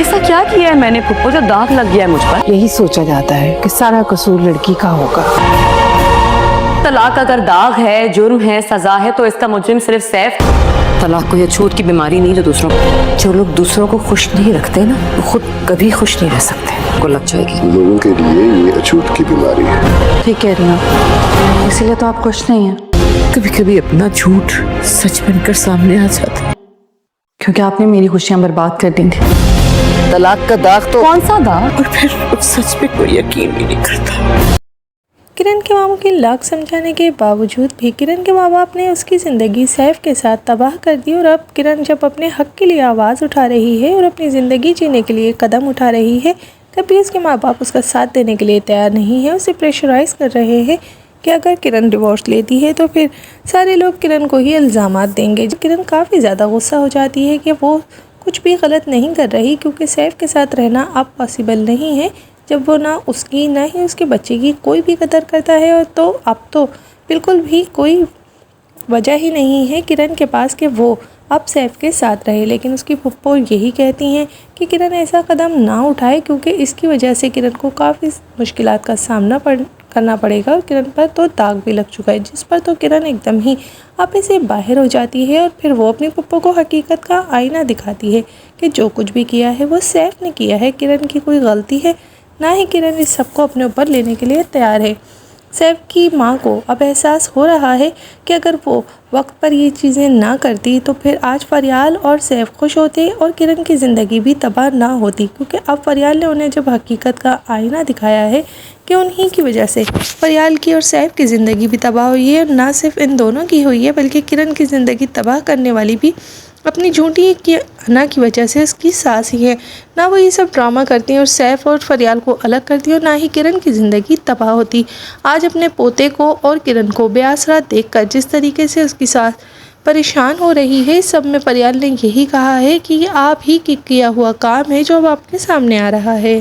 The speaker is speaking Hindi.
ऐसा क्या किया है मैंने पुप्पो जो दाग लग गया है मुझ पर? यही सोचा जाता है कि सारा कसूर लड़की का होगा। तलाक अगर दाग है, जुर्म है, सजा है, तो इसका मुजरिम सिर्फ सैफ। तलाक कोई अछूत की बीमारी नहीं जो लोग दूसरों को खुश नहीं रखते ना, वो खुद कभी खुश नहीं रह सकते। को लग जाएगी। लोगों के लिए ये अछूत की बीमारी है। ठीक कह रही हूँ, इसीलिए तो आप खुश नहीं हैं। कभी कभी अपना झूठ सच बनकर सामने आ जाता है, क्योंकि आपने मेरी खुशियां बर्बाद कर दी थी। तलाक का दाग तो कौन सा दाग? और फिर उस सच पे कोई यकीन भी नहीं करता। किरण के मामू की लाख समझाने के बावजूद भी किरण के माँ बाप ने उसकी ज़िंदगी सैफ के साथ तबाह कर दी। और अब किरण जब अपने हक के लिए आवाज़ उठा रही है और अपनी ज़िंदगी जीने के लिए कदम उठा रही है, तब भी उसके माँ बाप उसका साथ देने के लिए तैयार नहीं है। उसे प्रेशराइज़ कर रहे हैं कि अगर किरण डिवोर्स लेती है तो फिर सारे लोग किरण को ही इल्ज़ामात देंगे। किरण काफ़ी ज़्यादा गुस्सा हो जाती है कि वो कुछ भी गलत नहीं कर रही, क्योंकि सैफ के साथ रहना अब पॉसिबल नहीं है जब वो ना उसकी ना ही उसके बच्चे की कोई भी कदर करता है। और तो अब तो बिल्कुल भी कोई वजह ही नहीं है किरण के पास कि वो अब सैफ के साथ रहे। लेकिन उसकी फुप्पो यही कहती हैं कि किरण ऐसा कदम ना उठाए, क्योंकि इसकी वजह से किरण को काफ़ी मुश्किलात का सामना करना पड़ेगा। और किरण पर तो दाग भी लग चुका है, जिस पर तो किरण एकदम ही आपे से बाहर हो जाती है। और फिर वो अपनी फुप्पो को हकीकत का आईना दिखाती है कि जो कुछ भी किया है वो सैफ ने किया है, किरण की कोई गलती है ना ही किरण इस सबको अपने ऊपर लेने के लिए तैयार है। सैफ की माँ को अब एहसास हो रहा है कि अगर वो वक्त पर ये चीज़ें ना करती तो फिर आज फरियाल और सैफ खुश होते और किरण की ज़िंदगी भी तबाह ना होती, क्योंकि अब फरियाल ने उन्हें जब हकीकत का आईना दिखाया है कि उन्हीं की वजह से फरियाल की और सैफ की ज़िंदगी भी तबाह हुई है। और ना सिर्फ इन दोनों की हुई है, बल्कि किरण की ज़िंदगी तबाह करने वाली भी अपनी झूठी की अना की वजह से उसकी सास ही है। ना वो ये सब ड्रामा करती हैं और सैफ और फरियाल को अलग करती हैं, और ना ही किरण की ज़िंदगी तबाह होती। आज अपने पोते को और किरण को बेआसरा देखकर जिस तरीके से उसकी सास परेशान हो रही है, इस सब में फरियाल ने यही कहा है कि ये आप ही की किया हुआ काम है जो अब आपके सामने आ रहा है।